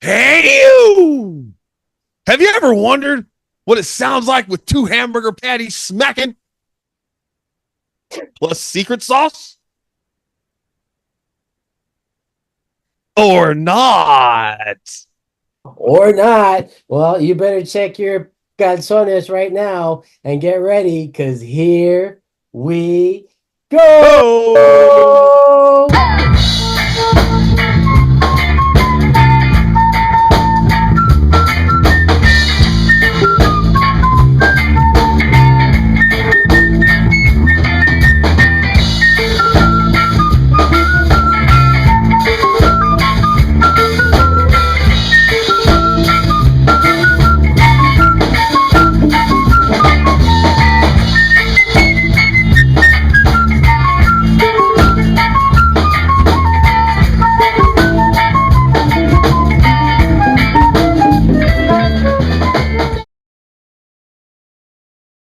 Hey, you! Have you ever wondered what it sounds like with two hamburger patties smacking plus secret sauce? Or not? Or not. Well, you better check your calzones right now and get ready because here we go. Oh!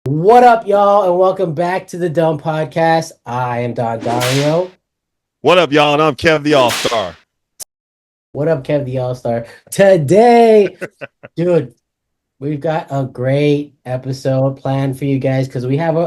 What up, y'all, and welcome back to the DUM Podcast. I am Don Dario. What up, y'all? And I'm Kev The Allstar. What up, Kev The Allstar? Today, dude, we've got a great episode planned for you guys because we have a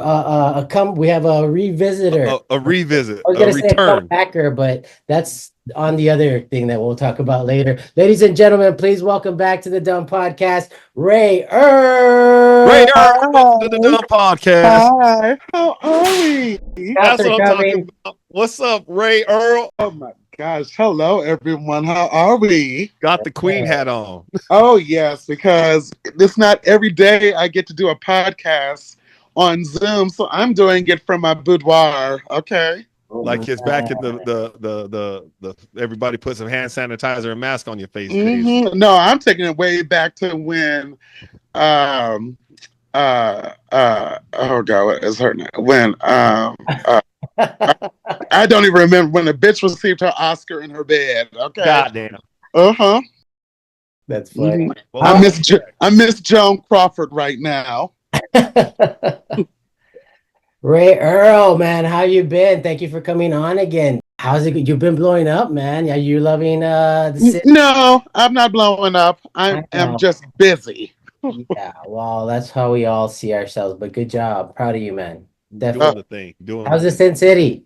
revisitor. A revisit, I was a gonna say a return. comebacker, but that's on the other thing that we'll talk about later. Ladies and gentlemen, please welcome back to the DUM Podcast, Ray Earl. Ray Earl, welcome to the DUM Podcast. Hi, how are we? That's what I'm talking about. What's up, Ray Earl? Oh my gosh, hello everyone. How are we? Got the queen hat on. Oh yes, because it's not every day I get to do a podcast on Zoom, so I'm doing it from my boudoir. Okay. Like it's back in the everybody put some hand sanitizer and mask on your face. Days. No, I'm taking it way back to when oh god, what is her name? When I don't even remember when the bitch received her Oscar in her bed. Okay. Goddamn. Uh-huh. That's funny. Well, I miss Joan Crawford right now. Ray Earl, man, how you been? Thank you for coming on again. How's it? You've been blowing up, man. Are you loving the city? No, I'm not blowing up. I am just busy. Yeah, well, that's how we all see ourselves. But good job, proud of you, man. Definitely. Doing the thing. How's the Sin City?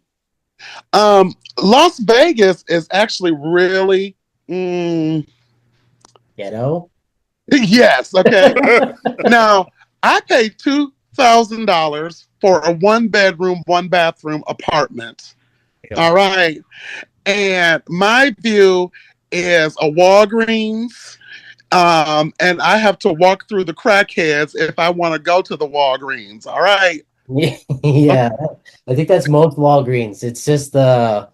Las Vegas is actually really Ghetto. yes. Okay. Now I paid $2,000 for a 1-bedroom, 1-bathroom apartment. Yeah. All right, and my view is a Walgreens. And I have to walk through the crackheads if I want to go to the Walgreens. All right. Yeah, I think that's most Walgreens. It's just the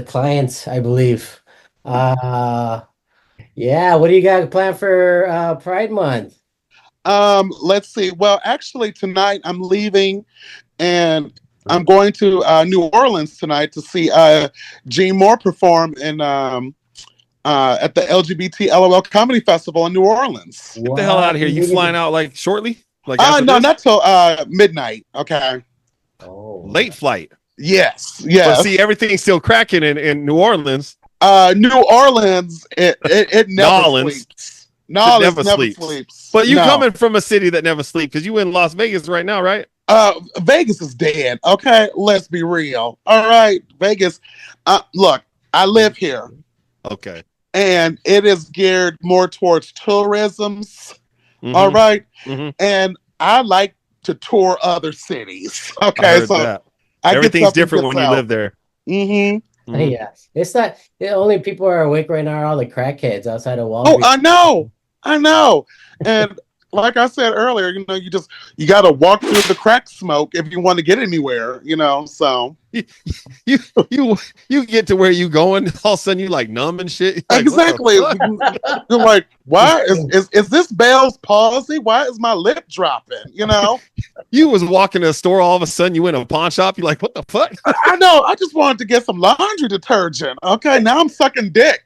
clients, I believe. Yeah, what do you got planned for Pride Month? Let's see. Well, actually, tonight I'm leaving, and I'm going to New Orleans tonight to see Gene Moore perform in at the LGBT LOL Comedy Festival in New Orleans. Get the hell out of here! You flying out like shortly? Like no, not till midnight. Okay. Oh, late flight. Yes. But see, everything's still cracking in New Orleans. New Orleans, it never sleeps. No, it never sleeps. But you coming from a city that never sleeps because you in Las Vegas right now, right? Vegas is dead. Okay, let's be real. All right, Vegas. Look, I live here. Okay. And it is geared more towards tourisms. Mm-hmm. All right. Mm-hmm. And I like to tour other cities. Okay. So everything's different when you live there. Mm-hmm. Mm-hmm. Yeah. It's not the only people who are awake right now are all the crackheads outside of Walgreens. Oh, I know. And like I said earlier, you got to walk through the crack smoke if you want to get anywhere, so you get to where you going, all of a sudden you like numb and shit. Like, exactly. You're like, why is this Bell's palsy? Why is my lip dropping? You was walking to a store, all of a sudden you went to a pawn shop. You're like, what the fuck? I know. I just wanted to get some laundry detergent. Okay, now I'm sucking dick.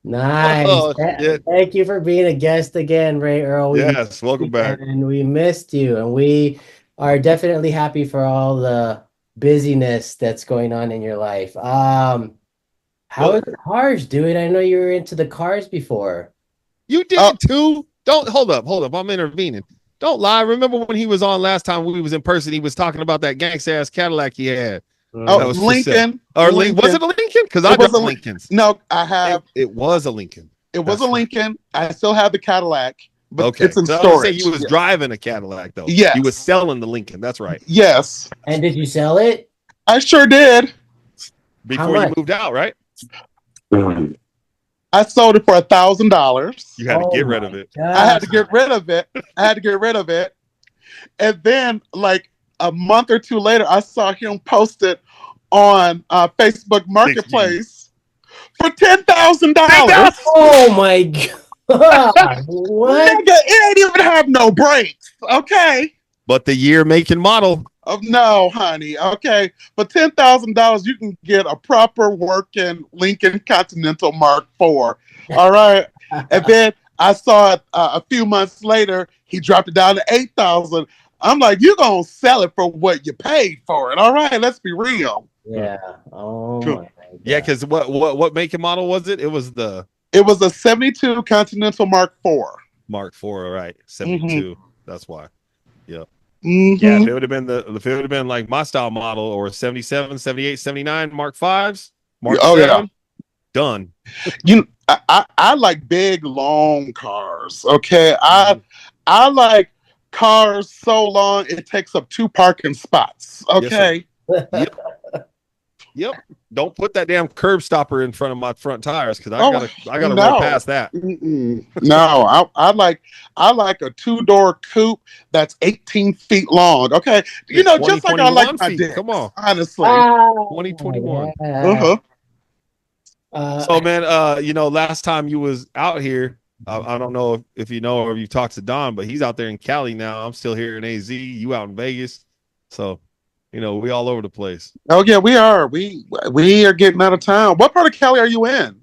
Nice. Oh, thank you for being a guest again, Ray Earl. Yes, welcome back. And we missed you, and we are definitely happy for all the busyness that's going on in your life. How is cars, dude? I know you were into the cars before. You did it too. Don't hold up. I'm intervening. Don't lie. Remember when he was on last time we was in person? He was talking about that gangsta ass Cadillac he had. Oh, Lincoln. Or Lincoln. Was it a Lincoln? Because I got Lincolns. No, I have. It was a Lincoln. It was a Lincoln. I still have the Cadillac, but okay. It's in storage. I was say he was driving a Cadillac though. Yes. He was selling the Lincoln. That's right. Yes. And did you sell it? I sure did. Before you moved out, right? I sold it for $1,000. You had to get rid of it. God. I had to get rid of it. And then, like a month or two later, I saw him post it on Facebook Marketplace for $10,000. Oh my God! What? Nigga, it ain't even have no brakes. Okay. But the year, make, and model. Oh, no, honey. Okay. For $10,000, you can get a proper working Lincoln Continental Mark IV. All right. And then I saw it a few months later. He dropped it down to $8,000. I'm like, you're going to sell it for what you paid for it. All right. Let's be real. Yeah. Oh my God. Yeah, because what make and model was it? It was a 72 Continental Mark IV. Mark IV, right? 72. That's why. Yeah. Mm-hmm. Yeah, if it would have been like my style model or 77, 78, 79 Mark V's, Mark 7, done. I like big long cars. Okay. I like cars so long it takes up 2 parking spots. Okay. Yes, yep. Don't put that damn curb stopper in front of my front tires because I gotta run past that. No, I like a 2-door coupe that's 18 feet long. Okay, you know, just like I like my dick. Come on, honestly, 2021. Yeah. So man, last time you was out here, I don't know if you know or you talked to Don, but he's out there in Cali now. I'm still here in AZ. You out in Vegas, so. We all over the place. Oh yeah, we are. We are getting out of town. What part of Cali are you in?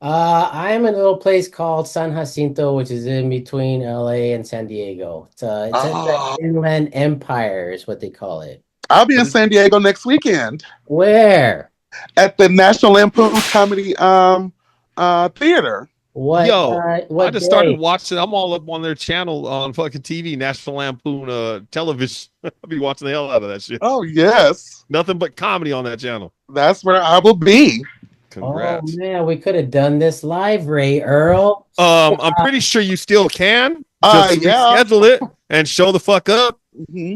I'm in a little place called San Jacinto, which is in between LA and San Diego. It's the Inland Empire is what they call it. I'll be in San Diego next weekend. Where? At the National Lampoon Comedy Theater. What? I just started watching. I'm all up on their channel on fucking TV, National Lampoon television. I'll be watching the hell out of that shit. Oh yes, nothing but comedy on that channel. That's where I will be. Congrats. Oh man, we could have done this live, Earl. I'm pretty sure you still can. Just schedule it and show the fuck up. Mm-hmm.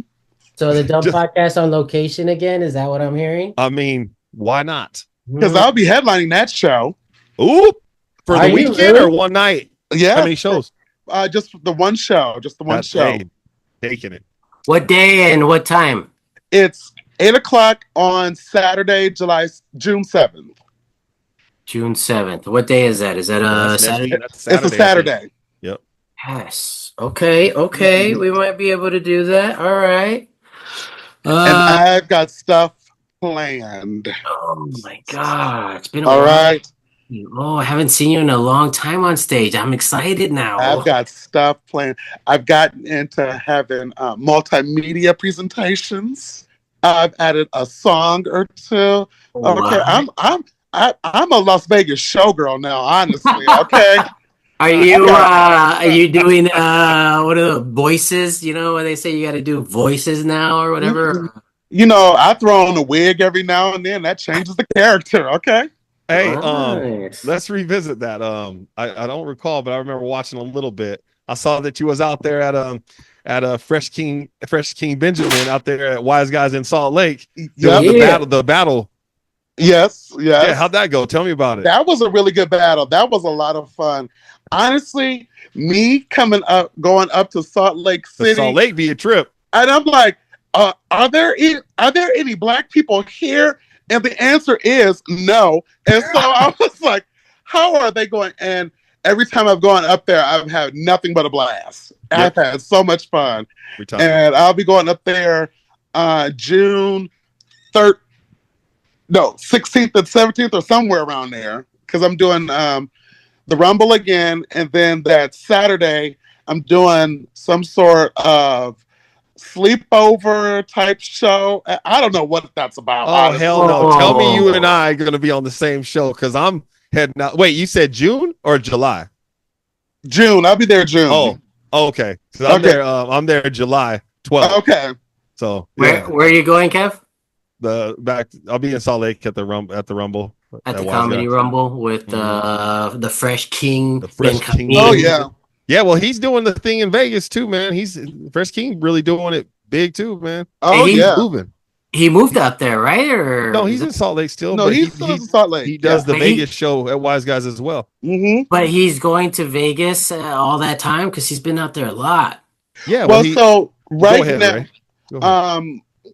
So the Dumb Podcast on location again? Is that what I'm hearing? I mean, why not? Because I'll be headlining that show. Ooh. For the weekend or one night? Yeah. How many shows? Just the one show. Just the one show. Taking it. What day and what time? It's 8:00 on Saturday, June 7th. June 7th. What day is that? Is that a Saturday? It's a Saturday. Yep. Yes. Okay. We might be able to do that. All right. And I've got stuff planned. Oh my God. It's been all right. Oh, I haven't seen you in a long time on stage. I'm excited now. I've got stuff planned. I've gotten into having multimedia presentations. I've added a song or two. Okay, I'm a Las Vegas showgirl now. Honestly, okay. Are you doing what are the voices? You know, where they say you got to do voices now or whatever. I throw on a wig every now and then. That changes the character. Okay. Hey, let's revisit that. I don't recall, but I remember watching a little bit. I saw that you was out there at Fresh King Benjamin out there at Wise Guys in Salt Lake. The battle. Yes. Yeah, how'd that go? Tell me about it. That was a really good battle. That was a lot of fun. Honestly, me going up to Salt Lake City. Salt Lake be a trip. And I'm like, are there any black people here? And the answer is no. And so I was like, how are they going? And every time I've gone up there, I've had nothing but a blast. Yep. I've had so much fun. And I'll be going up there June 16th and 17th or somewhere around there. Because I'm doing the Rumble again. And then that Saturday, I'm doing some sort of sleepover type show. I don't know what that's about. Oh, honestly. hell no. Tell me you and I are going to be on the same show because I'm heading out. Wait, you said June or July? June. I'll be there June. Oh, okay. I'm there July 12th. Okay. So where are you going, Kev? I'll be in Salt Lake at the Rumble. At the Comedy Rumble with the Fresh King. The Fresh King. Oh yeah. Yeah, well, he's doing the thing in Vegas too, man. He's Fresh King really doing it big too, man. Oh yeah. Moving. He moved out there, right? Or no, he's in Salt Lake still. No, he's still in Salt Lake. He does the Vegas show at Wise Guys as well. Mm-hmm. But he's going to Vegas all that time because he's been out there a lot. Yeah. Well, so right ahead, now,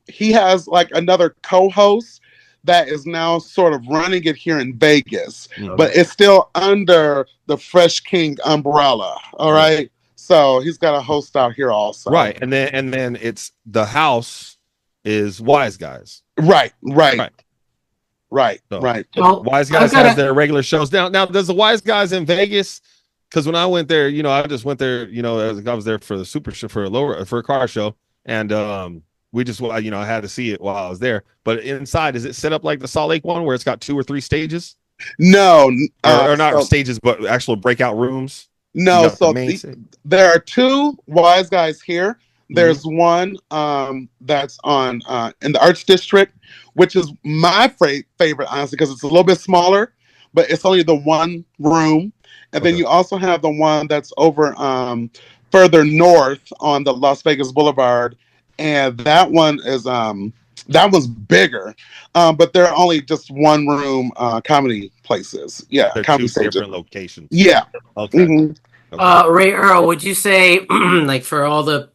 he has like another co-host that is now sort of running it here in Vegas, but it's still under the Fresh King umbrella. All right. So he's got a host out here also. Right. And then it's the house is Wise Guys. Right. So, well, Wise Guys has their regular shows. Now does the Wise Guys in Vegas? Because when I went there, I just went there, I was there for the super show for a car show. And we just, I had to see it while I was there. But inside, is it set up like the Salt Lake one where it's got 2 or 3 stages? No. Or not stages, but actual breakout rooms? No. So there are 2 Wise Guys here. There's one that's on in the Arts District, which is my favorite, honestly, because it's a little bit smaller, but it's only the one room. And then you also have the one that's over further north on the Las Vegas Boulevard, and that one is that was bigger, but they're only just one room comedy places. Yeah, they're comedy 2 stages. different locations. Yeah. Okay. Mm-hmm. Okay. Ray Earl, would you say like for all the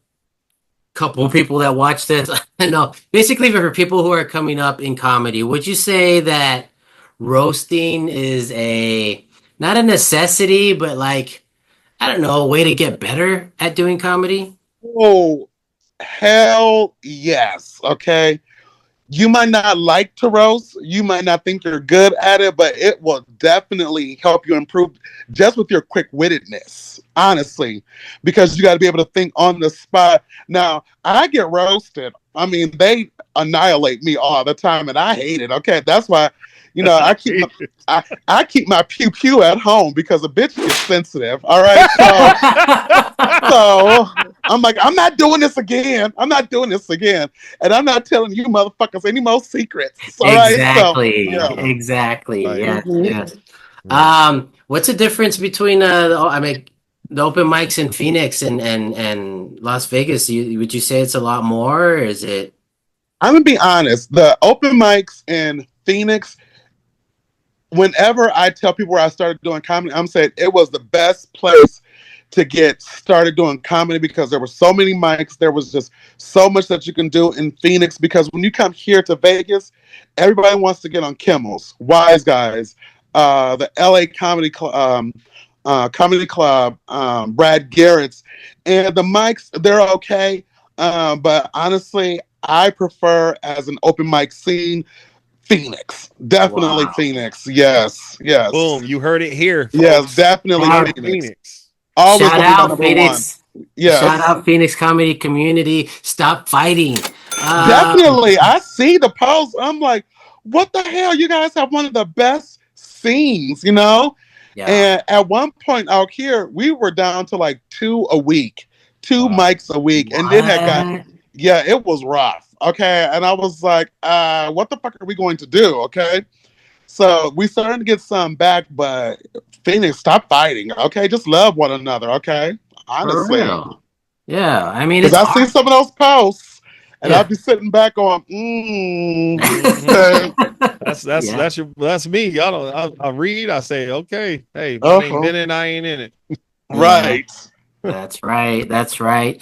couple of people that watch this, no, basically for people who are coming up in comedy, would you say that roasting is not a necessity, but like, I don't know, a way to get better at doing comedy? Oh, hell yes. Okay. You might not like to roast. You might not think you're good at it, but it will definitely help you improve just with your quick-wittedness, honestly, because you got to be able to think on the spot. Now, I get roasted. I mean, they annihilate me all the time, and I hate it. Okay, that's why, I keep my pew pew at home because a bitch gets sensitive. All right, so I'm like, I'm not doing this again. And I'm not telling you motherfuckers any more secrets. All exactly. Right? So, exactly. Right. Yes. Yes. What's the difference between the open mics in Phoenix and Las Vegas? Would you say it's a lot more, or is it? I'm gonna be honest. The open mics in Phoenix, whenever I tell people where I started doing comedy, I'm saying it was the best place to get started doing comedy because there were so many mics. There was just so much that you can do in Phoenix because when you come here to Vegas, everybody wants to get on Kimmel's, Wise Guys, the LA Comedy Club, Brad Garrett's, and the mics, they're okay. But honestly, I prefer as an open mic scene, Phoenix. Definitely Phoenix. Yes. Boom, you heard it here, folks. Yes, definitely Phoenix. Always shout out Phoenix. Yes. Shout out Phoenix comedy community. Stop fighting. Definitely. I see the post. I'm like, what the hell? You guys have one of the best scenes, Yeah. And at one point out here, we were down to like 2 a week, 2 mics a week. And then it was rough. Okay. And I was like, what the fuck are we going to do? Okay. So we started to get some back, but Phoenix, stop fighting. Okay. Just love one another. Okay. Honestly. Yeah. I mean, because I see some of those posts and I'll be sitting back on, that's me. I read, I say, okay, hey, I ain't been in, I ain't in it. Right. That's right.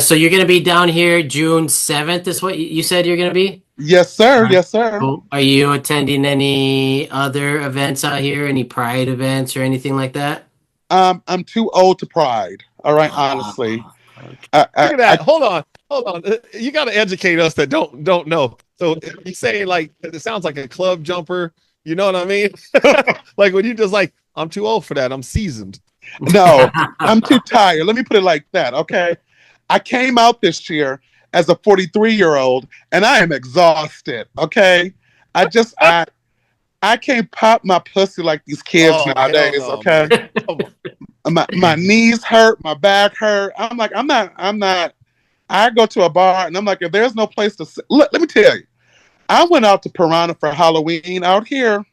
So you're going to be down here June 7th is what you said you're going to be? Yes, sir. Yes, sir. Cool. Are you attending any other events out here? Any Pride events or anything like that? I'm too old to Pride. All right, honestly. Look at that. Hold on. You got to educate us that don't know. So you say like it sounds like a club jumper. You know what I mean? Like when you just like, I'm too old for that. I'm seasoned. No, I'm too tired. Let me put it like that. Okay. I came out this year as a 43-year-old, and I am exhausted. Okay, I can't pop my pussy like these kids nowadays. No, okay, my knees hurt, my back hurt. I'm like, I'm not. I go to a bar and I'm like, if there's no place to sit, let me tell you, I went out to Piranha for Halloween out here.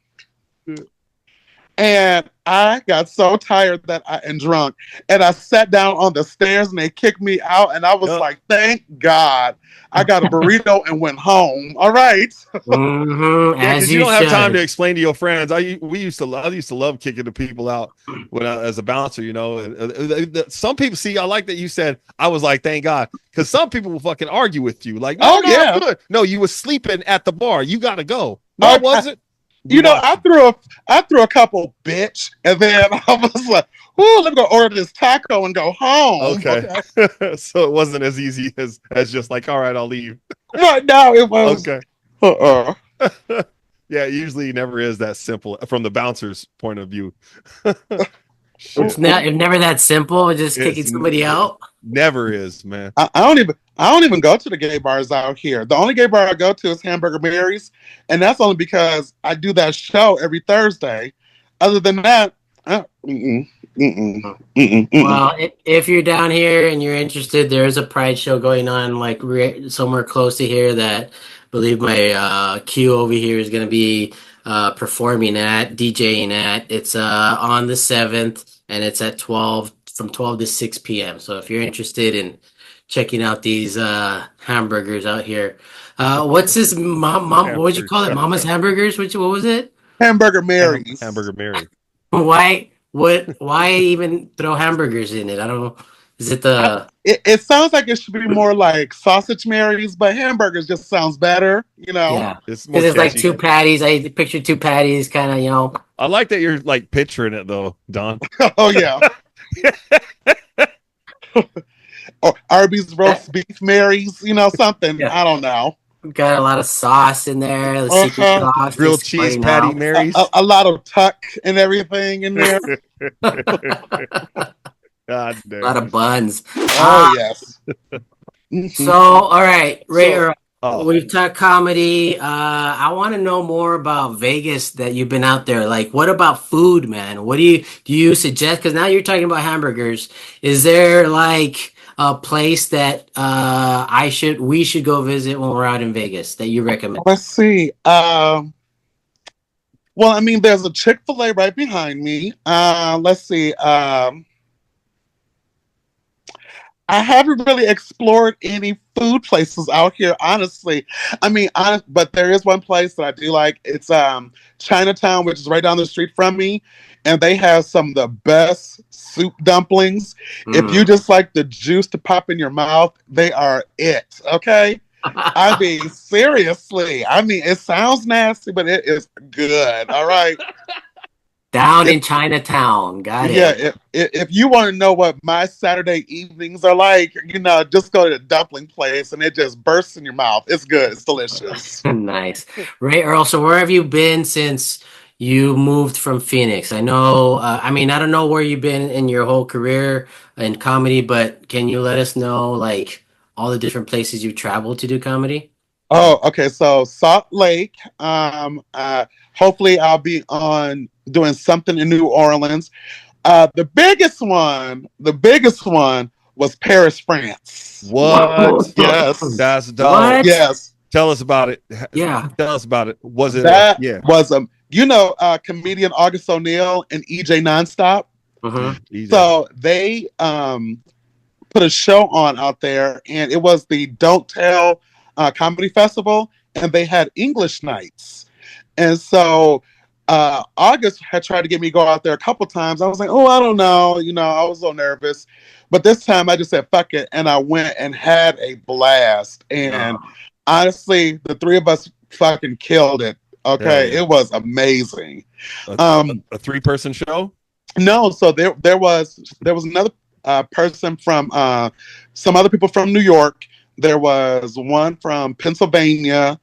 And I got so tired and drunk. And I sat down on the stairs and they kicked me out. And I was like, thank God I got a burrito and went home. All right. Mm-hmm, yeah, because you don't have time to explain to your friends. I used to love kicking the people out as a bouncer, you know. And, some people I like that you said, I was like, thank God. Because some people will fucking argue with you. Like, no, I'm good. No, you were sleeping at the bar. You got to go. No, I wasn't. You know, I threw a couple, bitch, and then I was like, "Ooh, let me go order this taco and go home." Okay. So it wasn't as easy as just like, all right, I'll leave. Right now, it was okay. Yeah, it usually never is that simple from the bouncer's point of view. It's never that simple. Just kicking somebody out. Never is, man. I don't even go to the gay bars out here. The only gay bar I go to is Hamburger Mary's, and that's only because I do that show every Thursday. Other than that, Well, if you're down here and you're interested, there is a Pride show going on, like somewhere close to here that I believe my Q over here is going to be DJing at. It's on the 7th, and it's at from 12 to 6 p.m. So if you're interested in checking out these hamburgers out here, what's this mom? What would you call it? Mama's Hamburgers? What was it? Hamburger Mary's. Hamburger Mary. Why even throw hamburgers in it? I don't know. Is it it sounds like it should be more like Sausage Mary's, but hamburgers just sounds better, you know? Yeah. It's like two patties. I picture two patties, kind of, you know. I like that you're like picturing it though, Don. Oh yeah. Or Arby's roast beef Mary's, you know, something. Yeah. I don't know. Got a lot of sauce in there. The secret sauce, grilled cheese patty Mary's. A lot of tuck and everything in there. God damn. A lot of buns. Oh yes. So, all right, Ray. We've talked comedy. I want to know more about Vegas that you've been out there. Like, what about food, man? What do you suggest? Because now you're talking about hamburgers. Is there like a place that we should go visit when we're out in Vegas that you recommend? Let's see. Well, I mean, there's a Chick-fil-A right behind me. Let's see. I haven't really explored any food places out here, honestly. I mean, but there is one place that I do like. It's Chinatown, which is right down the street from me. And they have some of the best soup dumplings. If you just like the juice to pop in your mouth, they are it, okay? I mean, seriously. I mean, it sounds nasty, but it is good, all right? Down in Chinatown. Got it. Yeah, if you want to know what my Saturday evenings are like, you know, just go to the dumpling place and it just bursts in your mouth. It's good. It's delicious. Nice. Ray, Earl, so where have you been since you moved from Phoenix? I know, I don't know where you've been in your whole career in comedy, but can you let us know, like, all the different places you've traveled to do comedy? Oh, okay. So Salt Lake. Hopefully I'll be doing something in New Orleans. The biggest one was Paris, France. What? Yes. That's dope. Yes. Tell us about it. Yeah. Tell us about it. Was it? Was comedian August O'Neill and EJ Nonstop. Mm-hmm. So they put a show on out there, and it was the Don't Tell Comedy Festival, and they had English nights. And so August had tried to get me to go out there a couple times. I was like, I don't know. You know, I was so nervous. But this time I just said, fuck it. And I went and had a blast. And honestly, the three of us fucking killed it. Okay. Yeah. It was amazing. A 3-person show? No. So there was another person from some other people from New York. There was one from Pennsylvania,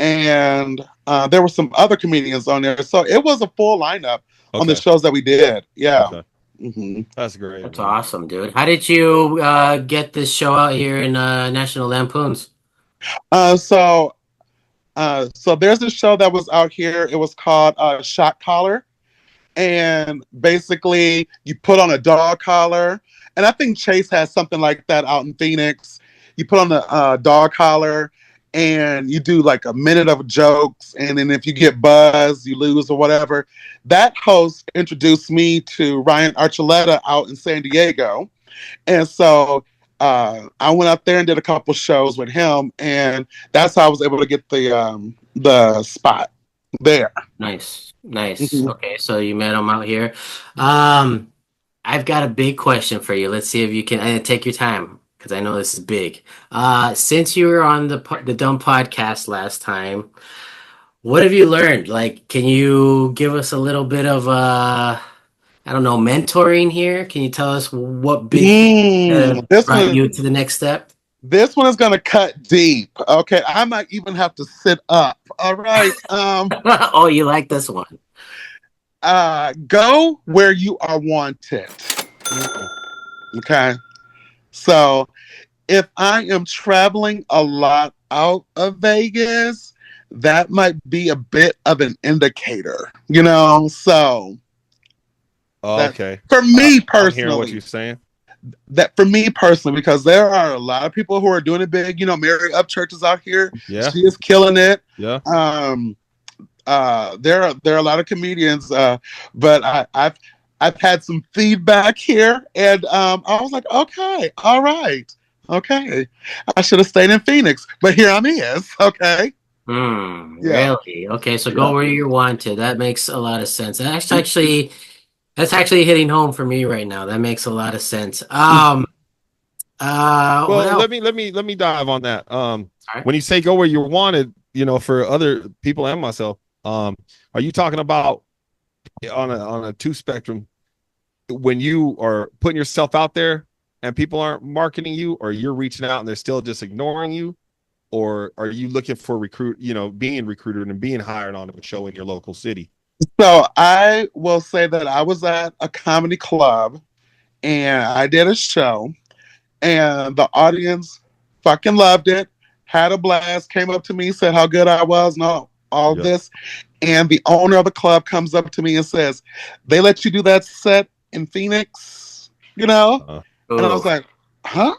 and there were some other comedians on there. So it was a full lineup on the shows that we did. Yeah. Mm-hmm. That's great. That's awesome, dude. How did you get this show out here in National Lampoons? So there's a show that was out here. It was called Shot Collar, and basically you put on a dog collar, and I think Chase has something like that out in Phoenix. You put on a dog collar, and you do like a minute of jokes, and then if you get buzzed, you lose or whatever. That host introduced me to Ryan Archuleta out in San Diego, and so I went out there and did a couple shows with him, and that's how I was able to get the spot there. Nice, nice. Mm-hmm. Okay, so you met him out here. I've got a big question for you. Let's see if you can take your time because I know this is big. Since you were on the DUM podcast last time, what have you learned? Like, can you give us a little bit of I don't know, mentoring here? Can you tell us what big brought you to the next step? This one is going to cut deep. Okay, I might even have to sit up. All right. Oh, you like this one? Go where you are wanted. Okay. So if I am traveling a lot out of Vegas, that might be a bit of an indicator, you know? So okay. For me personally, I'm hearing what you're saying. That for me personally, because there are a lot of people who are doing it big. You know, Mary Upchurch is out here. Yeah, she is killing it. Yeah. There are a lot of comedians, but I've had some feedback here, and I was like, okay, all right, okay, I should have stayed in Phoenix, but here I'm is. Okay. Really? Okay, so go where you're wanted. That makes a lot of sense. That's actually hitting home for me right now. That makes a lot of sense. Well, let me dive on that. Right. When you say go where you're wanted, you know, for other people and myself, are you talking about on a two spectrum when you are putting yourself out there and people aren't marketing you, or you're reaching out and they're still just ignoring you, or are you looking for being recruited and being hired on a show in your local city? So I will say that I was at a comedy club and I did a show, and the audience fucking loved it, had a blast, came up to me, said how good I was and all this. And the owner of the club comes up to me and says, they let you do that set in Phoenix, you know? And I was like, huh?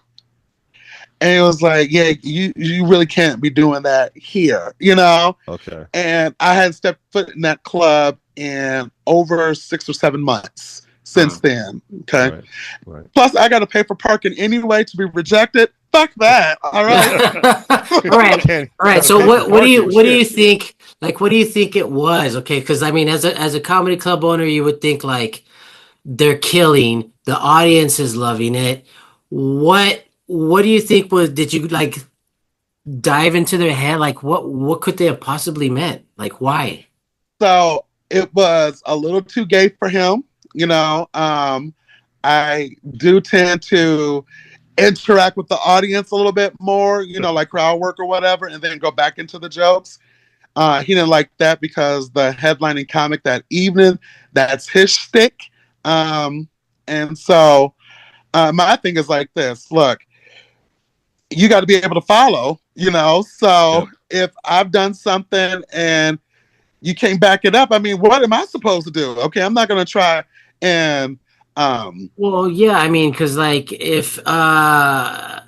And it was like, yeah, you really can't be doing that here, you know? Okay. And I hadn't stepped foot in that club in over 6 or 7 months since then. Okay. Right. Plus, I got to pay for parking anyway to be rejected. Fuck that. All right. All right. So what do you think? Like, what do you think it was? Okay, because I mean, as a comedy club owner, you would think like they're killing, the audience is loving it. What do you think did you like dive into their head? Like what could they have possibly meant? Like why? So it was a little too gay for him, you know. I do tend to interact with the audience a little bit more, you know, like crowd work or whatever, and then go back into the jokes. He didn't like that because the headlining comic that evening, that's his shtick. And so my thing is like this, look, you got to be able to follow, you know? So if I've done something and you can't back it up, I mean, what am I supposed to do? Okay, I'm not going to try and... Well, yeah, I mean, because like if and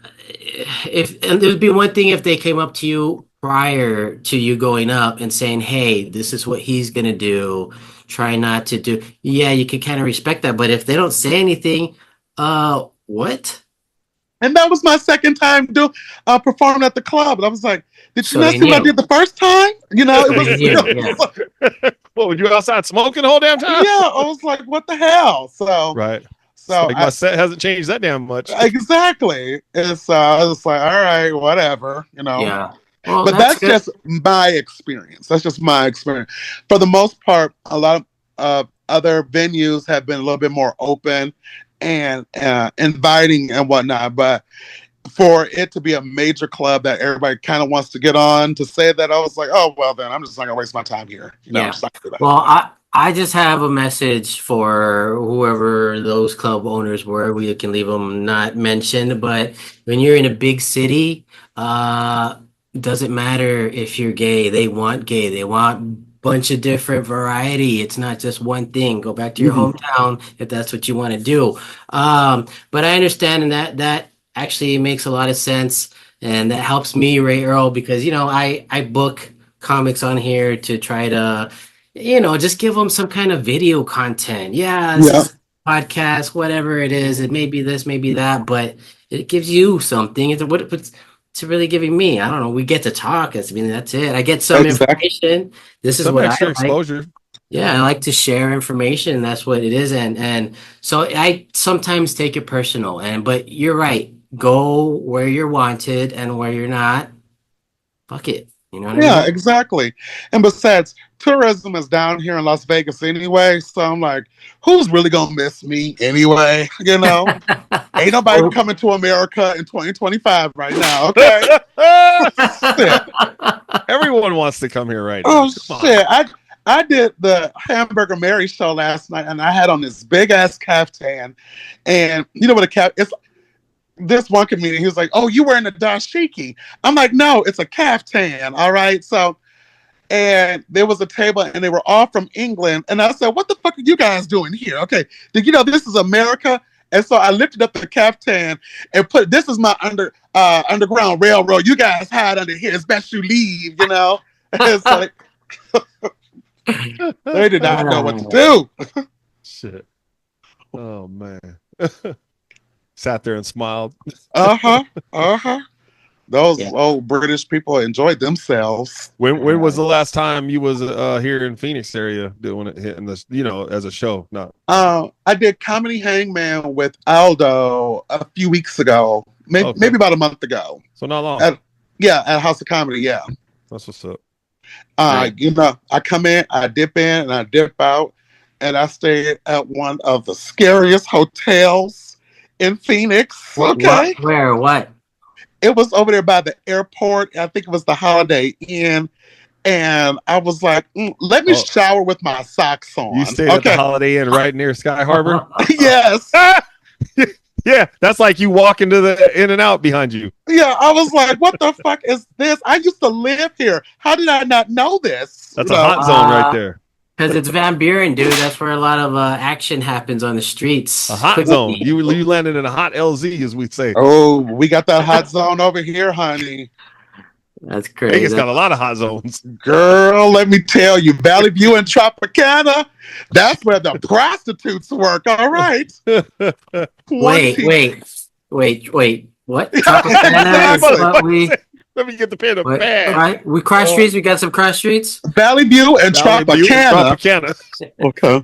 there'd be one thing if they came up to you prior to you going up and saying, hey, this is what he's going to do. Try not to do... Yeah, you can kind of respect that. But if they don't say anything, what? And that was my second time performing at the club. And I was like, did you not see what I did the first time? You know, it was What, were you outside smoking the whole damn time? Yeah, I was like, what the hell? So like my set hasn't changed that damn much. Exactly. It's I was like, all right, whatever, you know. Yeah. Well, but that's just my experience. That's just my experience. For the most part, a lot of other venues have been a little bit more open and inviting and whatnot, but for it to be a major club that everybody kind of wants to get on, to say that, I was like, oh well, then I'm just not gonna waste my time here. You know, yeah. Well, I just have a message for whoever those club owners were. We can leave them not mentioned, but when you're in a big city, doesn't matter if you're gay. They want gay. They want bunch of different variety. It's not just one thing. Go back to your hometown if that's what you want to do. But I understand, and that actually makes a lot of sense, and that helps me, Ray Earl, because I book comics on here to try to just give them some kind of video content. Yeah, this is a podcast, whatever it is. It may be this, maybe that, but it gives you something. What's really giving me? I don't know. We get to talk. That's it. I get some information. This is what extra I exposure. like. Yeah, I like to share information. That's what it is. And so I sometimes take it personal. But you're right. Go where you're wanted, and where you're not, fuck it. You know what I mean? Yeah, exactly. And besides, tourism is down here in Las Vegas anyway, so I'm like, who's really gonna miss me anyway? Ain't nobody coming to America in 2025 right now. Okay. Everyone wants to come here right now. Oh shit! I did the Hamburger Mary show last night, and I had on this big ass caftan, and you know what a cap? It's this one comedian, he was like, "Oh, you wearing a dashiki?" I'm like, "No, it's a caftan." All right, so, and there was a table, and they were all from England, and I said, "What the fuck are you guys doing here?" Okay, did you know this is America? And so I lifted up the caftan and put, "This is my underground railroad. You guys hide under here. It's best you leave." It's like they did not know what to do. Shit. Oh man. Sat there and smiled. Those old British people enjoyed themselves. When was the last time you was here in Phoenix area doing it, hitting this, as a show? No. I did Comedy Hangman with Aldo a few weeks ago, maybe about a month ago. So not long. At House of Comedy. Yeah, that's what's up. I come in, I dip in, and I dip out, and I stayed at one of the scariest hotels in Phoenix. Okay. Where? What? It was over there by the airport. I think it was the Holiday Inn. And I was like, let me shower with my socks on. You stayed at the Holiday Inn right near Sky Harbor? Yes. Yeah, that's like you walk into the In and Out behind you. Yeah, I was like, what the fuck is this? I used to live here. How did I not know this? That's a hot zone right there. Because it's Van Buren, dude. That's where a lot of action happens on the streets. A hot zone. You landed in a hot LZ, as we say. Oh, we got that hot zone over here, honey. That's crazy. Vegas got a lot of hot zones. Girl, let me tell you, Valley View and Tropicana, that's where the prostitutes work. All right. Wait. What? Tropicana? Let me get the pen of bag. Right. We cross streets. We got some cross streets. Valley View and Tropicana. Okay.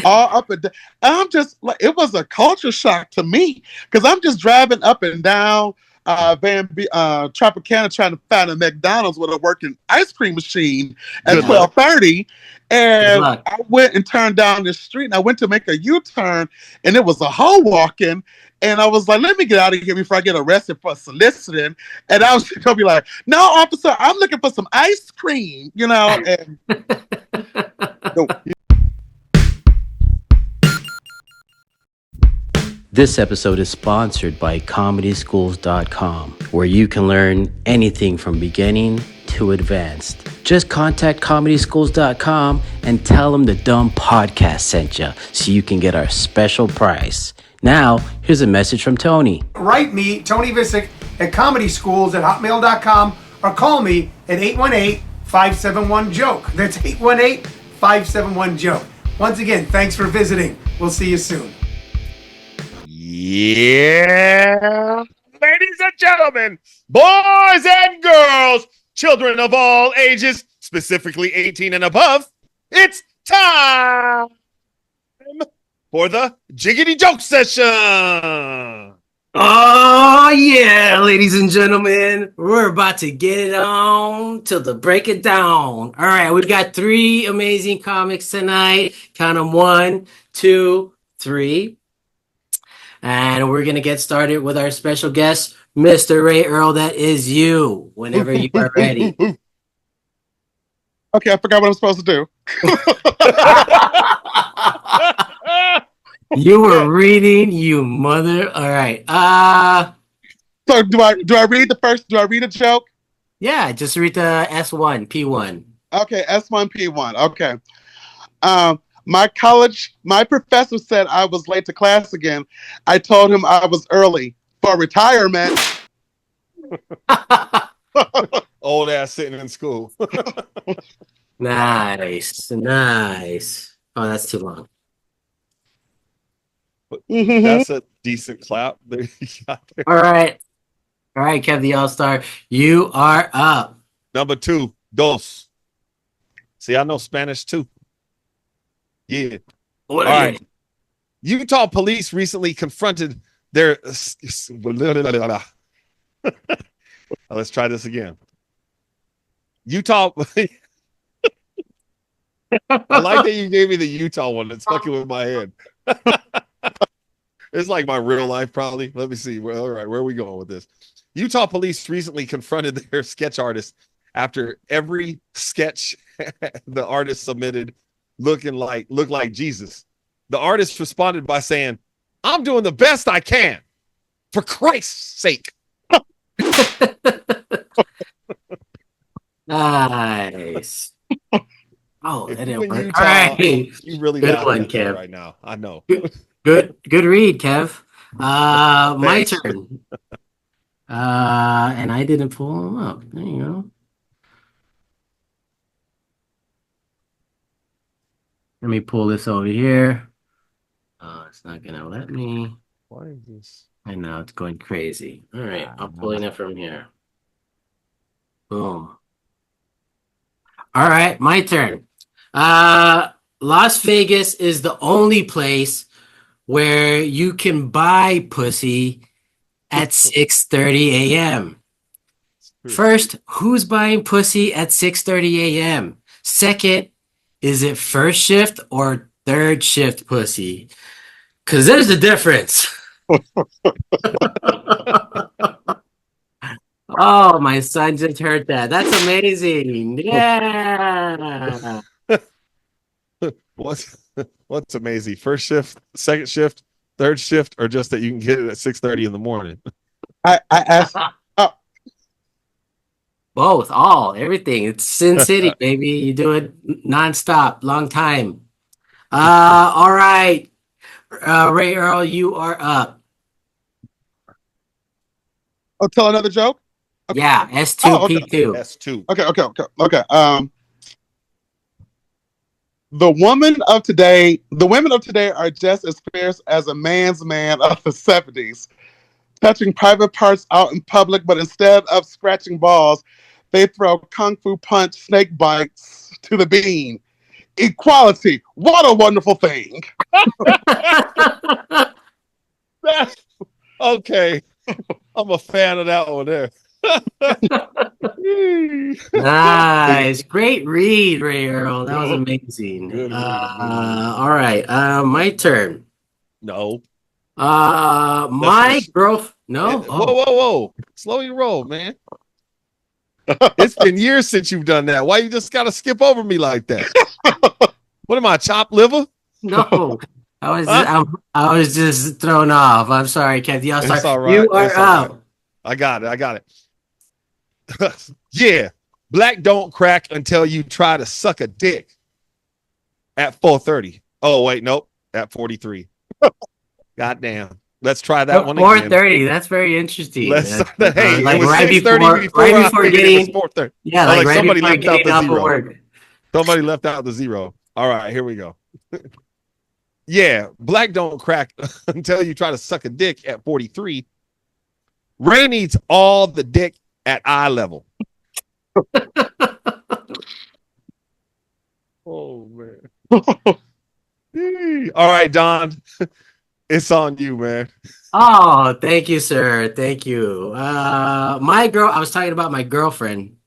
All up and down. I'm just like, it was a culture shock to me because I'm just driving up and down Tropicana trying to find a McDonald's with a working ice cream machine at 12:30. And I went and turned down the street and I went to make a U-turn and it was a hoe walking. And I was like, let me get out of here before I get arrested for soliciting. And I was going to be like, no, officer, I'm looking for some ice cream, And This episode is sponsored by ComedySchools.com, where you can learn anything from beginning to advanced. Just contact ComedySchools.com and tell them the DUM Podcast sent you so you can get our special price. Now, here's a message from Tony. Write me, Tony Visick, at comedyschools@hotmail.com or call me at 818-571-JOKE. That's 818-571-JOKE. Once again, thanks for visiting. We'll see you soon. Yeah. Ladies and gentlemen, boys and girls, children of all ages, specifically 18 and above, it's time for the Jiggity Joke Session. Oh, yeah, ladies and gentlemen, we're about to get it on till the break it down. All right, we've got 3 amazing comics tonight. Count them 1, 2, 3. And we're going to get started with our special guest, Mr. Ray Earl. That is you, whenever you are ready. Okay, I forgot what I'm supposed to do. You were reading, you mother. All right. So do I read the first? Do I read a joke? Yeah, just read the S1, P1. Okay, S1P1. Okay. My professor said I was late to class again. I told him I was early for retirement. Old ass sitting in school. Nice. Oh, that's too long. That's a decent clap. All right, Kev the Allstar, you are up. Number 2, dos. See, I know Spanish too. Yeah. All right. Utah police recently confronted their. Let's try this again. Utah. I like that you gave me the Utah one. That's fucking with my head. It's like my real life, probably. Let me see. Well, all right, where are we going with this? Utah police recently confronted their sketch artist after every sketch the artist submitted looked like Jesus. The artist responded by saying, "I'm doing the best I can, for Christ's sake." Nice. Oh, that didn't work. Utah, All right. You really Good got one, that Kev. right now. I know. Good read, Kev. My turn. And I didn't pull him up. There you go. Let me pull this over here. Oh, it's not gonna let me. Why is this? I know it's going crazy. All right, I'm pulling it from here. Boom. All right, my turn. Las Vegas is the only place where you can buy pussy at 6:30 a.m. First, who's buying pussy at 6:30 a.m.? Second, is it first shift or third shift pussy? Because there's a difference. Oh, my son just heard that. That's amazing. Yeah. What's amazing? First shift, second shift, third shift, or just that you can get it at 6:30 in the morning? I asked. Both, everything. It's Sin City, baby. You do it nonstop, long time. All right. Ray Earl, you are up. Oh, tell another joke? Okay. Yeah, S2, P2. S2. Okay. The women of today are just as fierce as a man's man of the 70s, touching private parts out in public, but instead of scratching balls, they throw kung fu punch snake bites to the bean. Equality, what a wonderful thing. Okay. I'm a fan of that one there. Nice. Great read, Ray Earl. That was amazing. All right. My turn. No. My girlfriend. No. Whoa. Slow your roll, man. It's been years since you've done that. Why you just gotta skip over me like that? What am I, chopped liver? No. I was just thrown off. I'm sorry, Kev. The Allstar. It's all right. You are up. Right. I got it. Yeah. Black don't crack until you try to suck a dick at 4:30. Oh, wait, nope. At 43. Goddamn. Let's try that one again. 4:30. That's very interesting. Hey, like it was right 6:30 before getting. It was 4:30. Yeah, like right somebody before left out the zero. Work. Somebody left out the zero. All right, here we go. Yeah, black don't crack until you try to suck a dick at 43. Ray needs all the dick at eye level. Oh, man. All right, Don. It's on you, man. Oh, thank you, sir. Thank you. I was talking about my girlfriend.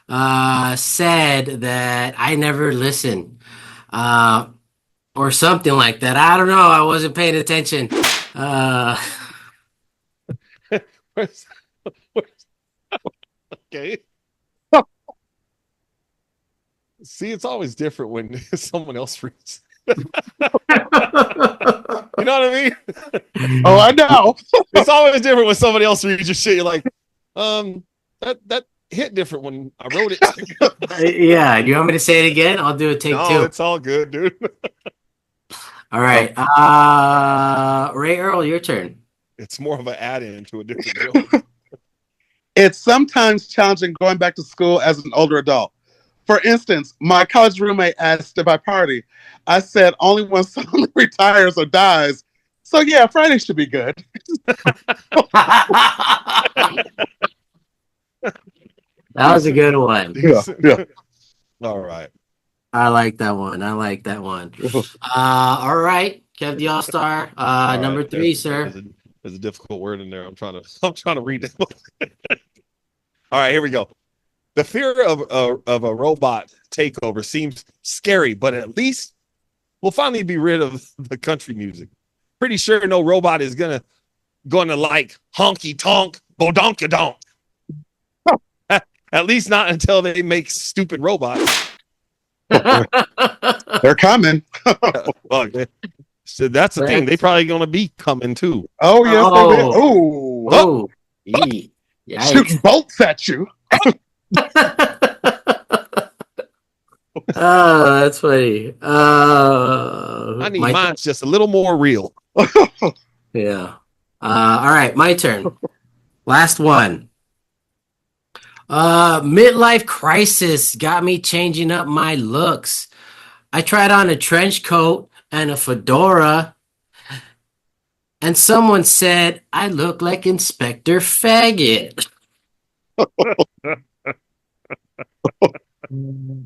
Said that I never listen. Or something like that. I don't know. I wasn't paying attention. Okay. See, it's always different when someone else reads. You know what I mean? Oh, I know. It's always different when somebody else reads your shit. You're like, that hit different when I wrote it. Yeah, you want me to say it again? I'll do a take two. It's all good, dude. All right. Ray Earl, your turn. It's more of an add-in to a different joke. It's sometimes challenging going back to school as an older adult. For instance, my college roommate asked if I party. I said only when someone retires or dies. So yeah, Friday should be good. That was a good one. Yeah. All right. I like that one. All right. Kev The Allstar. Number Right. 3, sir. There's a difficult word in there. I'm trying to read it. All right, here we go. The fear of a robot takeover seems scary, but at least we'll finally be rid of the country music. Pretty sure no robot is gonna like honky tonk bodonka donk. At least not until they make stupid robots. They're coming. Well, so that's the thing. They probably gonna be coming too. Oh yes, they will. Oh, Shooting bolts at you. Oh, that's funny. I need mine's just a little more real. Yeah. All right, my turn. Last one. Midlife crisis got me changing up my looks. I tried on a trench coat and a fedora, and someone said I look like Inspector Faggot.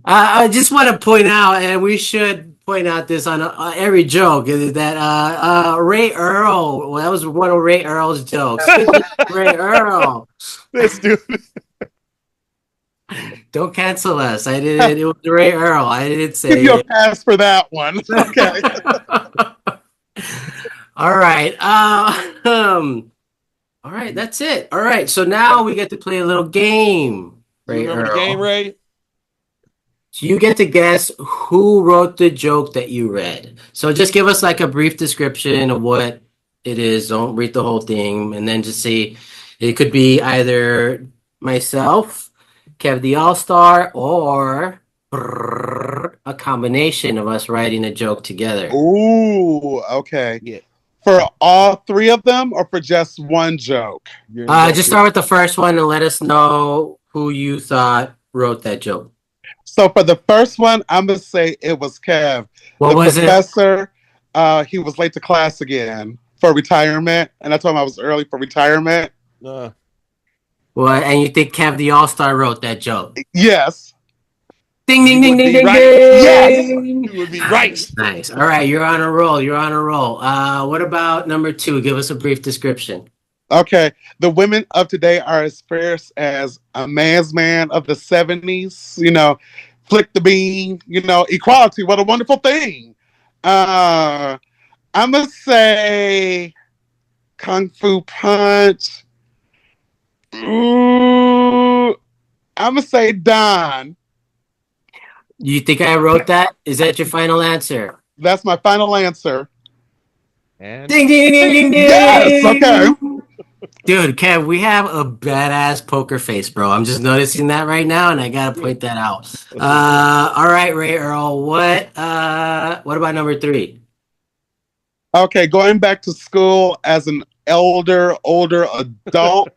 I just want to point out, and we should point out this on every joke, that Ray Earl, well, that was one of Ray Earl's jokes. Ray Earl. This dude. Don't cancel us. I didn't. It was Ray Earl. I didn't say. Give you a pass for that one. Okay. All right. All right. That's it. All right. So now we get to play a little game. Ray Earl. The game, Ray? So you get to guess who wrote the joke that you read. So just give us like a brief description of what it is. Don't read the whole thing, and then just say it could be either myself, Kev The Allstar, or a combination of us writing a joke together. Ooh, okay. Yeah. For all 3 of them, or for just one joke? Just start with the first one and let us know who you thought wrote that joke. So for the first one, I'm gonna say it was Kev. What was professor, he was late to class again for retirement, and I told him I was early for retirement. Well, and you think Kev The Allstar wrote that joke? Yes. Ding, ding, ding, ding, ding, right. ding. Yes. You would be right. Nice. All right, you're on a roll. What about number 2? Give us a brief description. Okay. The women of today are as fierce as a man's man of the 70s. You know, flick the bean. You know, equality. What a wonderful thing. I'm gonna say Kung Fu Punch. Ooh, I'm gonna say Don. You think I wrote that? Is that your final answer? That's my final answer. And Ding, ding, ding, ding, ding. Yes, okay. Dude, Kev, we have a badass poker face, bro. I'm just noticing that right now, and I gotta point that out. All right, Ray Earl. What about number 3? Okay, going back to school as an older adult.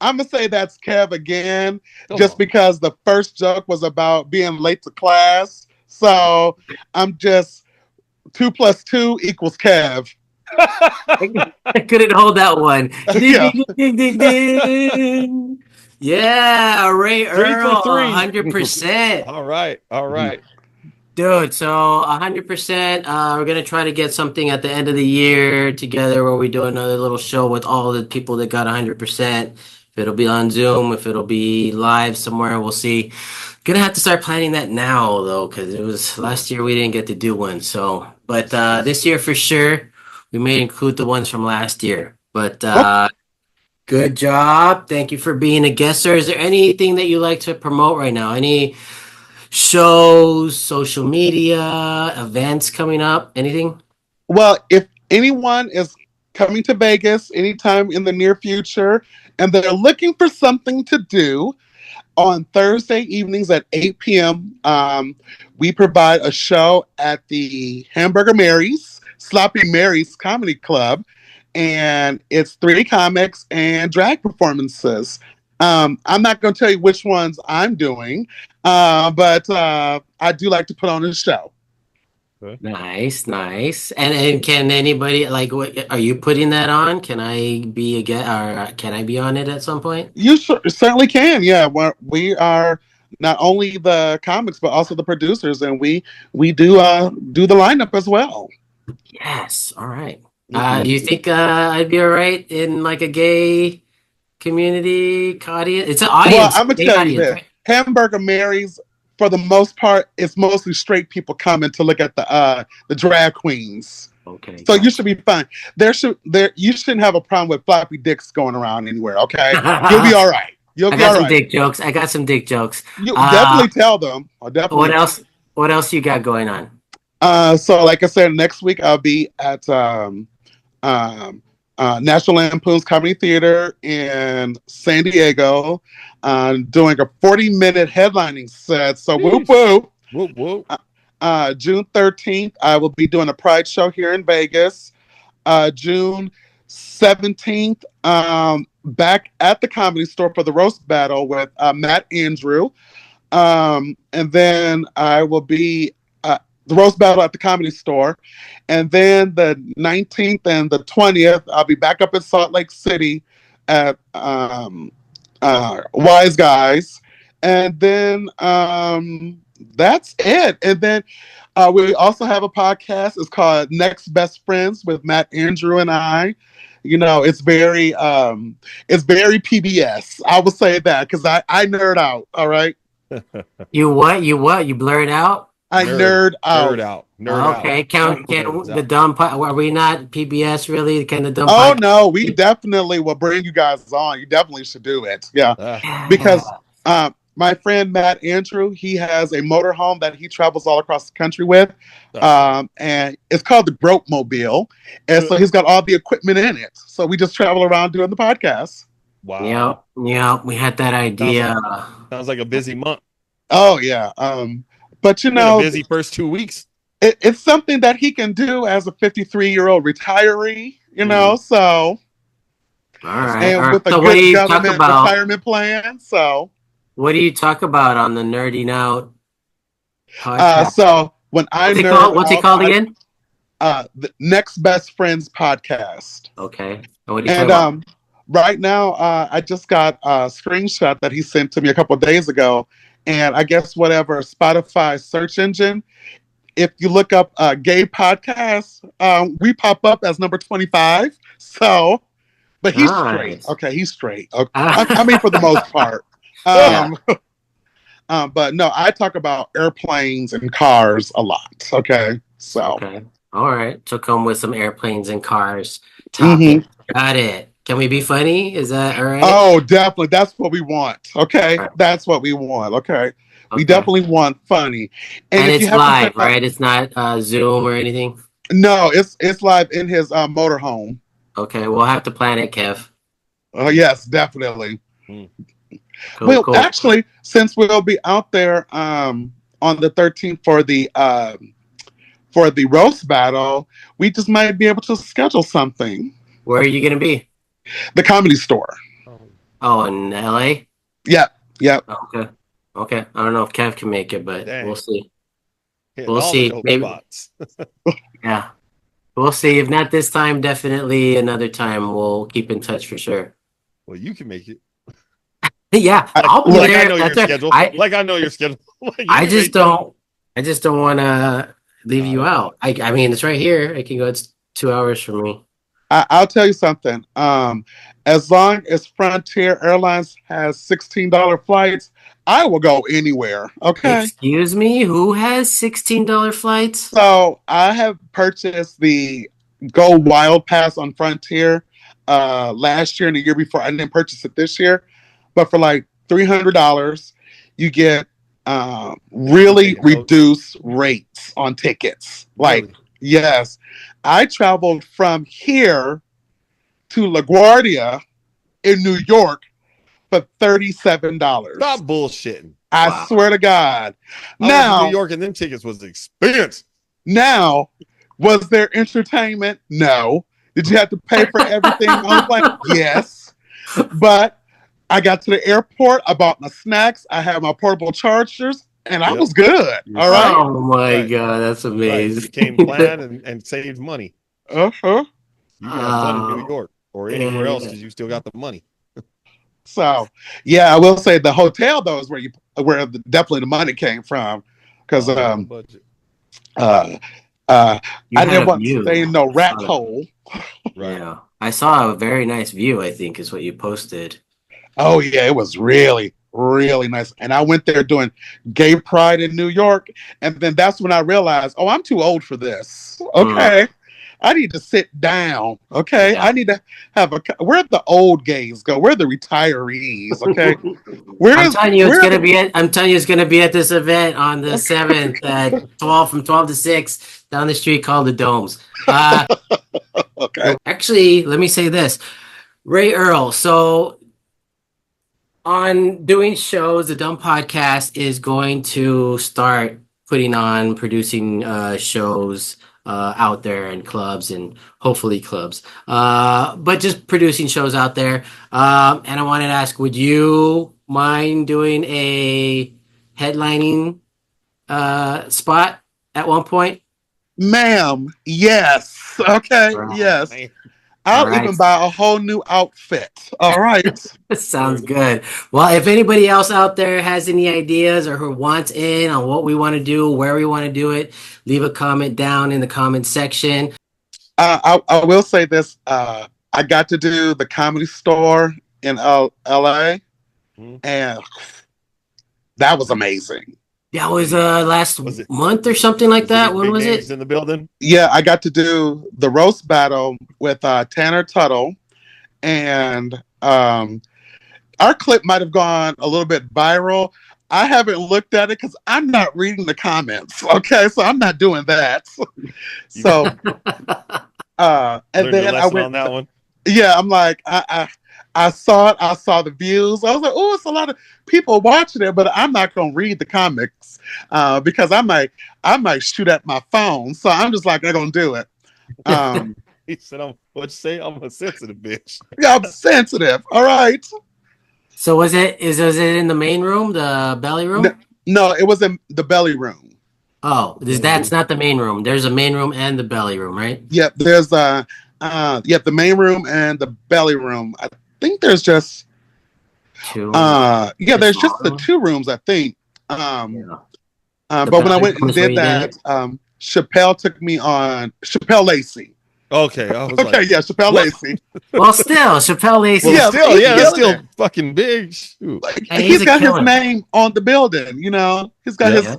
I'm gonna say that's Kev again, just because the first joke was about being late to class. So I'm just 2 + 2 = Kev. I couldn't hold that one. Yeah. Ding, ding, ding, ding. Yeah, Ray 3 Earl, for 3. 100%. All right. Dude, so 100%. We're gonna try to get something at the end of the year together where we do another little show with all the people that got 100%. If it'll be on Zoom, if it'll be live somewhere, we'll see. Gonna have to start planning that now though, because it was last year we didn't get to do one. So, but this year for sure, we may include the ones from last year. But good job. Thank you for being a guest, sir. Is there anything that you like to promote right now? Any shows, social media, events coming up? Anything? Well, if anyone is coming to Vegas anytime in the near future and they're looking for something to do, on Thursday evenings at 8 p.m., we provide a show at the Hamburger Mary's, Sloppy Mary's Comedy Club, and it's 3 comics and drag performances. I'm not going to tell you which ones I'm doing, but I do like to put on a show. Nice. And can anybody like? What are you putting that on? Can I be a get or can I be on it at some point? You certainly can. Yeah, we are not only the comics but also the producers, and we do the lineup as well. Yes. All right. Do you think I'd be all right in like a gay community audience? It's an Well, audience, I'm gonna gay tell you audience, this: right? Hamburger Mary's, for the most part, it's mostly straight people coming to look at the drag queens. Okay. So you should be fine. You shouldn't have a problem with floppy dicks going around anywhere. Okay, you'll be all right. You'll I be got all some right. dick jokes. I got some dick jokes. You definitely tell them. I'll What definitely. else? What else you got going on? So like I said, next week I'll be at National Lampoon's Comedy Theater in San Diego, doing a 40-minute headlining set. So whoop whoop. Whoop, whoop. June 13th, I will be doing a Pride show here in Vegas. June 17th, back at the Comedy Store for the roast battle with Matt Andrew. And then I will be the roast battle at the Comedy Store. And then the 19th and the 20th, I'll be back up in Salt Lake City at Wise Guys. And then that's it. And then we also have a podcast. It's called Next Best Friends with Matt Andrew and I. You know, it's very PBS. I will say that because I nerd out. All right. You what? You blur it out? I nerd out. Nerd Okay. out. Can the dumb? Are we not PBS really? Can the dumb? Oh no, we definitely will bring you guys on. You definitely should do it. Yeah, because my friend Matt Andrew, he has a motorhome that he travels all across the country with, and it's called the Broke Mobile, and so he's got all the equipment in it. So we just travel around doing the podcast. Wow. Yeah, we had that idea. Sounds like a busy month. Oh yeah, but you know, busy first 2 weeks. It's something that he can do as a 53-year-old retiree. You know, so. All right. And with a so good government retirement plan. So. What do you talk about on the Nerding Out podcast? So when what's it called again? The Next Best Friends podcast. Okay. And what do you talk about? Right now, I just got a screenshot that he sent to me a couple of days ago, and I guess whatever Spotify search engine, if you look up gay podcasts, we pop up as number 25. So, but he's straight. Okay, he's straight. Okay. I mean, for the most part. But no, I talk about airplanes and cars a lot. Okay, so. Okay. All right. So come with some airplanes and cars. Got it. Can we be funny? Is that all right? Oh, definitely. That's what we want. Okay, that's what we want. Okay. We definitely want funny. And it's live, right? It's not Zoom or anything? No, it's live in his motorhome. Okay, we'll have to plan it, Kev. Oh, yes, definitely. Cool. Actually, since we'll be out there on the 13th for the roast battle, we just might be able to schedule something. Where are you going to be? The Comedy Store. Oh, in LA? Yep. Okay. I don't know if Kev can make it, but we'll see. We'll see. Maybe. Yeah. We'll see. If not this time, definitely another time. We'll keep in touch for sure. Well, you can make it. Yeah. I'll be there. I know your schedule. I know your schedule. I just don't want to leave you out. I mean, it's right here. I can go. It's 2 hours from me. I'll tell you something. As long as Frontier Airlines has $16 flights, I will go anywhere. Okay. Excuse me? Who has $16 flights? So I have purchased the Go Wild Pass on Frontier last year and the year before. I didn't purchase it this year. But for like $300, you get really reduced rates on tickets. Like, Really? yes, I traveled from here to LaGuardia in New York for $37. Stop bullshitting. I swear to God. I went to New York and them tickets was expensive. Now, was there entertainment? No. Did you have to pay for everything on the plane? Yes. But I got to the airport, I bought my snacks, I had my portable chargers, and I was good. All right. Oh my God, that's amazing. Right. You became planned and saved money. Uh-huh. You can have fun in New York or anywhere else because you still got the money. So, yeah, I will say the hotel though is where definitely the money came from, because I didn't want to stay in no rat hole. Right. Yeah, I saw a very nice view. I think is what you posted. Oh yeah, it was really, really nice. And I went there doing Gay Pride in New York, and then that's when I realized, oh, I'm too old for this. Okay. I need to sit down. Okay. Yeah. I need to have where the old gays go? Where the retirees? Okay. I'm telling you, it's gonna be at this event on the 7th at 12 to 6 down the street called the Domes. Okay. Actually, let me say this. Ray Earl. So on doing shows, the DUM podcast is going to start producing shows out there in clubs and hopefully clubs, but just producing shows out there. And I wanted to ask, would you mind doing a headlining spot at one point? Ma'am, yes. Okay, right. Yes. I'll even buy a whole new outfit. All right. Sounds good. Well, if anybody else out there has any ideas or who wants in on what we want to do, where we want to do it, leave a comment down in the comment section. I will say this. I got to do the Comedy Store in LA, and that was amazing. That was last month or something like that. When was it? In the building? Yeah, I got to do the roast battle with Tanner Tuttle, and our clip might have gone a little bit viral. I haven't looked at it because I'm not reading the comments. Okay, so I'm not doing that. So, and then I went on that one. Yeah, I'm like, I saw it. I saw the views. I was like, oh, it's a lot of people watching it, but I'm not going to read the comics because I might shoot at my phone. So I'm just like, I'm going to do it. He said, what'd you say? I'm a sensitive bitch. Yeah, I'm sensitive. All right. So was it in the main room, the belly room? No, it was in the belly room. Oh, that's not the main room. There's a main room and the belly room, right? Yep. There's the main room and the belly room. I think there's just two. There's just the two rooms, I think. But when I went and did that, Chappelle took me on Chappelle Lacey. Okay. Chappelle Lacey. Well, still Chappelle Lacey. Well, that's still fucking big. Like, he's got his name on the building. You know, he's got his.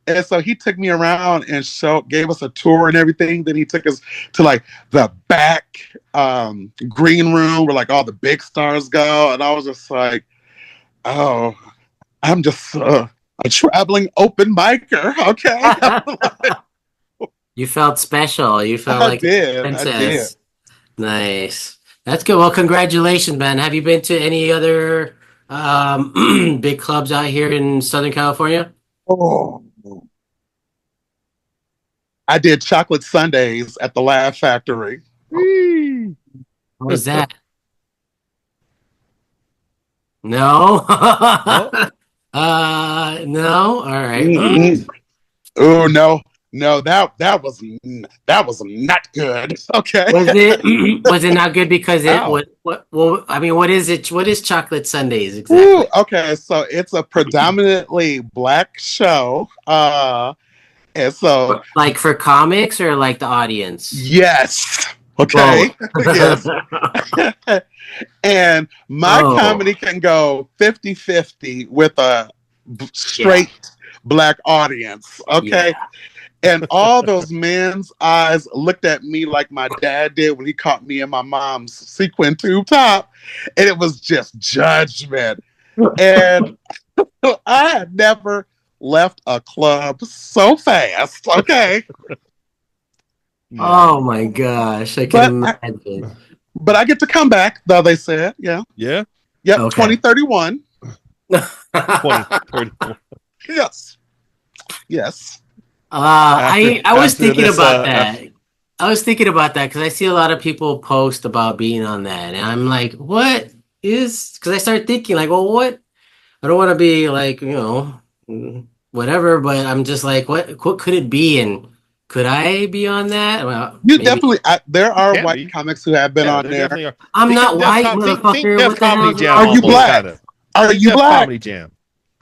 And so he took me around and gave us a tour and everything. Then he took us to like the back green room where like all the big stars go. And I was just like, oh, I'm just a traveling open micer. Okay. You felt special. You felt like a princess. I did. Nice. That's good. Well, congratulations, man. Have you been to any other big clubs out here in Southern California? Oh. I did chocolate sundaes at the Laugh Factory. What was that? No. No. All right. Oh no, that was not good. Okay. Was it not good because what is it? What is chocolate sundaes exactly? Ooh, okay, so it's a predominantly black show. And so, like for comics or like the audience? Yes. Okay. Yes. And my comedy can go 50-50 with a straight black audience. Okay. Yeah. And all those men's eyes looked at me like my dad did when he caught me in my mom's sequin tube top. And it was just judgment. And I had never left a club so fast. Okay. Oh my gosh, I can imagine. But I get to come back, though they said. Yeah. Yeah. Yep. Okay. 2031. 2031. Yes. Yes. I was after thinking this, about that. I was thinking about that because I see a lot of people post about being on that, and I'm like, what is? Because I start thinking like, well, what? I don't want to be like, whatever, but I'm just like, what could it be? And could I be on that? Well, You maybe. definitely. There are Can white be. comics who have been Yeah, on there there. definitely are. I'm Think not of Def white, Com- think motherfucker. Def What the Comedy hell's Jam wrong Are you with almost you? black? kind of. Are Think you Def black? Comedy Jam.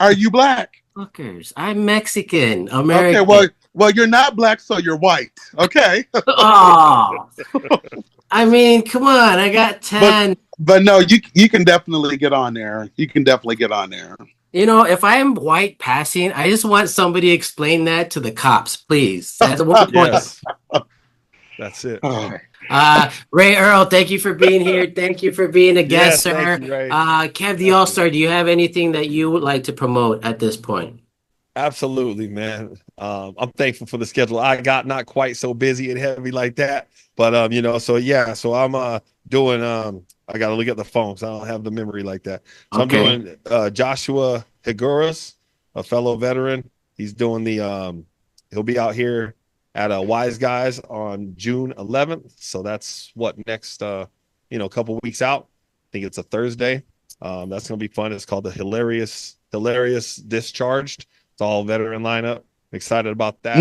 Are you black? Fuckers. I'm Mexican, Okay. American. Well, you're not black, so you're white. Okay. Oh, I mean, come on. I got but 10. but no, you can definitely get on there. You can definitely get on there. If I'm white passing, I just want somebody to explain that to the cops, please. At one point. Yes. That's it. Oh. Ray Earl, thank you for being here. Thank you for being a guest, Yes, sir. thank you, Ray. Kev the Allstar, do you have anything that you would like to promote at this point? Absolutely, man. I'm thankful for the schedule I got, not quite so busy and heavy like that. But so I'm doing I gotta look at the phone, so I don't have the memory like that. So Okay. I'm doing Joshua Higueras, a fellow veteran. He's doing he'll be out here at Wise Guys on June 11th. So that's next couple weeks out. I think it's a Thursday. That's gonna be fun. It's called the Hilarious Discharged. It's all veteran lineup. I'm excited about that.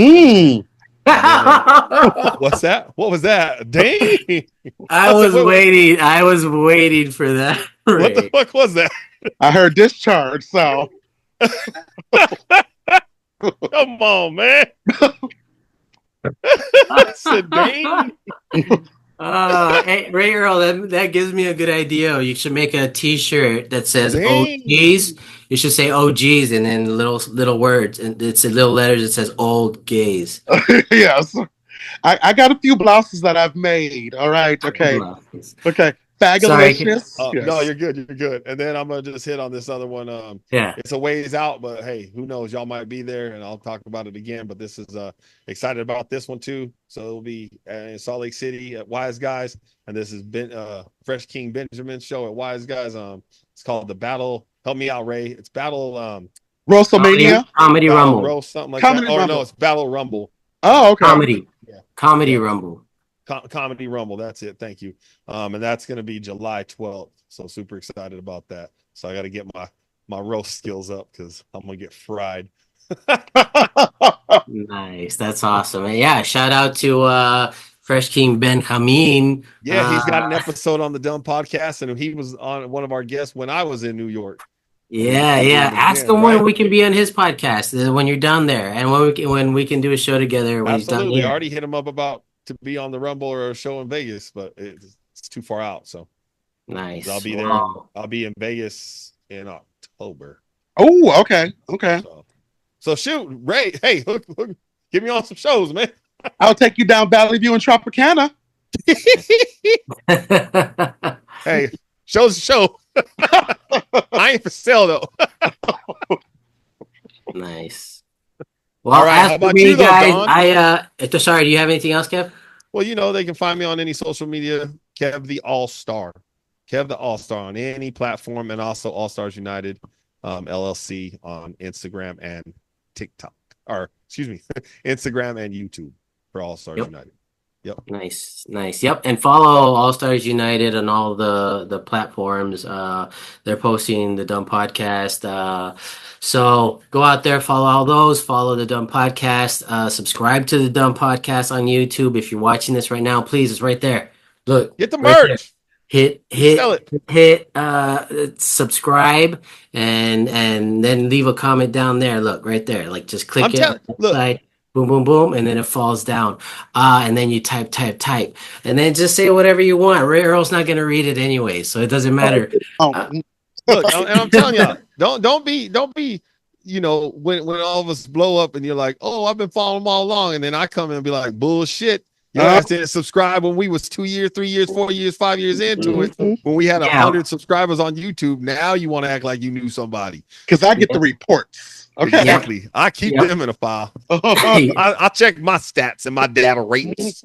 What's that? What was that? Dang! I was waiting for that. What the fuck was that? I heard discharge. So Come on, man. I said, dang. Hey, Ray Earl, that gives me a good idea. You should make a T-shirt that says Dang. OGs. You should say OGs and then little words, and it's little letters. It says old gays. yes, I got a few blouses that I've made. All right, okay, okay. Fabulous. No, you're good. You're good. And then I'm gonna just hit on this other one. Yeah, it's a ways out, but hey, who knows? Y'all might be there, and I'll talk about it again. But this is excited about this one too. So it'll be in Salt Lake City at Wise Guys, and this has been Fresh King Benjamin show at Wise Guys. It's called the Battle. Help me out, Ray. It's Battle WrestleMania, Comedy Rumble, Roast, something like Comedy that. Or Rumble. no, it's Battle Rumble. Oh, okay. Comedy Rumble. Comedy Rumble. That's it. Thank you. And that's going to be July 12th. So super excited about that. So I got to get my roast skills up because I'm going to get fried. Nice. That's awesome. And yeah, shout out to Fresh King Benjamin. Yeah, he's got an episode on the DUM podcast, and he was on one of our guests when I was in New York. Yeah. Ask him when we can be on his podcast when you're down there, and when we can do a show together when he's done here. I already hit him up about to be on the Rumble or a show in Vegas, but it's too far out. So nice. I'll be there. Wow. I'll be in Vegas in October. Oh, okay. So shoot, Ray. Hey, look, get me on some shows, man. I'll take you down Valley View and Tropicana. Hey, show's a show. I ain't for sale though. Nice. Well, all right, how about me, you, though, guys, Don? Sorry, do you have anything else, Kev? Well, they can find me on any social media. Kev The Allstar. Kev The Allstar on any platform, and also All Stars United LLC on Instagram and TikTok. Or excuse me, Instagram and YouTube for All Stars United. Yep. Nice. Yep. And follow All Stars United on all the platforms. They're posting the DUM podcast. So go out there, follow all those, follow the DUM podcast, subscribe to the DUM podcast on YouTube. If you're watching this right now, please, it's right there. Look, get the merch. Hit subscribe and then leave a comment down there. Look, right there. Like just click it. Boom, boom, boom, and then it falls down. And then you type, and then just say whatever you want. Ray Earl's not going to read it anyway, so it doesn't matter. Look, and I'm telling y'all, don't be, when all of us blow up and you're like, oh, I've been following them all along, and then I come in and be like, bullshit, Your ass didn't subscribe when we was 2 years, 3 years, 4 years, 5 years into it. When we had 100 subscribers on YouTube. Now you want to act like you knew somebody. Because I get the reports. Okay. Exactly. I keep them in a file. I check my stats and my data rates.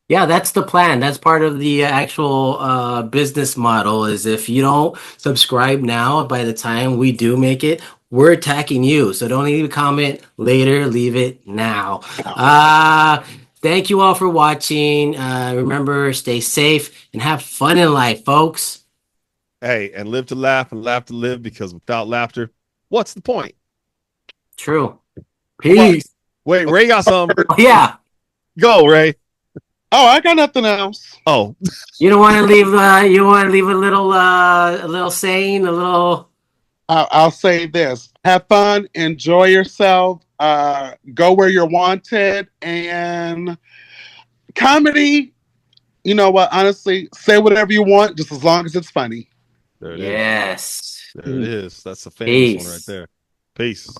Yeah, that's the plan. That's part of the actual business model is if you don't subscribe now, by the time we do make it, we're attacking you. So don't leave a comment later. Leave it now. Thank you all for watching. Remember, stay safe and have fun in life, folks. Hey, and live to laugh and laugh to live, because without laughter, what's the point? True. Peace. Wait, Ray got something. Yeah. Go, Ray. Oh, I got nothing else. Oh, you don't want to leave. You want to leave a little saying, a little. I'll say this: have fun, enjoy yourself, go where you're wanted, and comedy. You know what? Honestly, say whatever you want, just as long as it's funny. there it Yes. is. There it is. That's a famous one right there. Peace.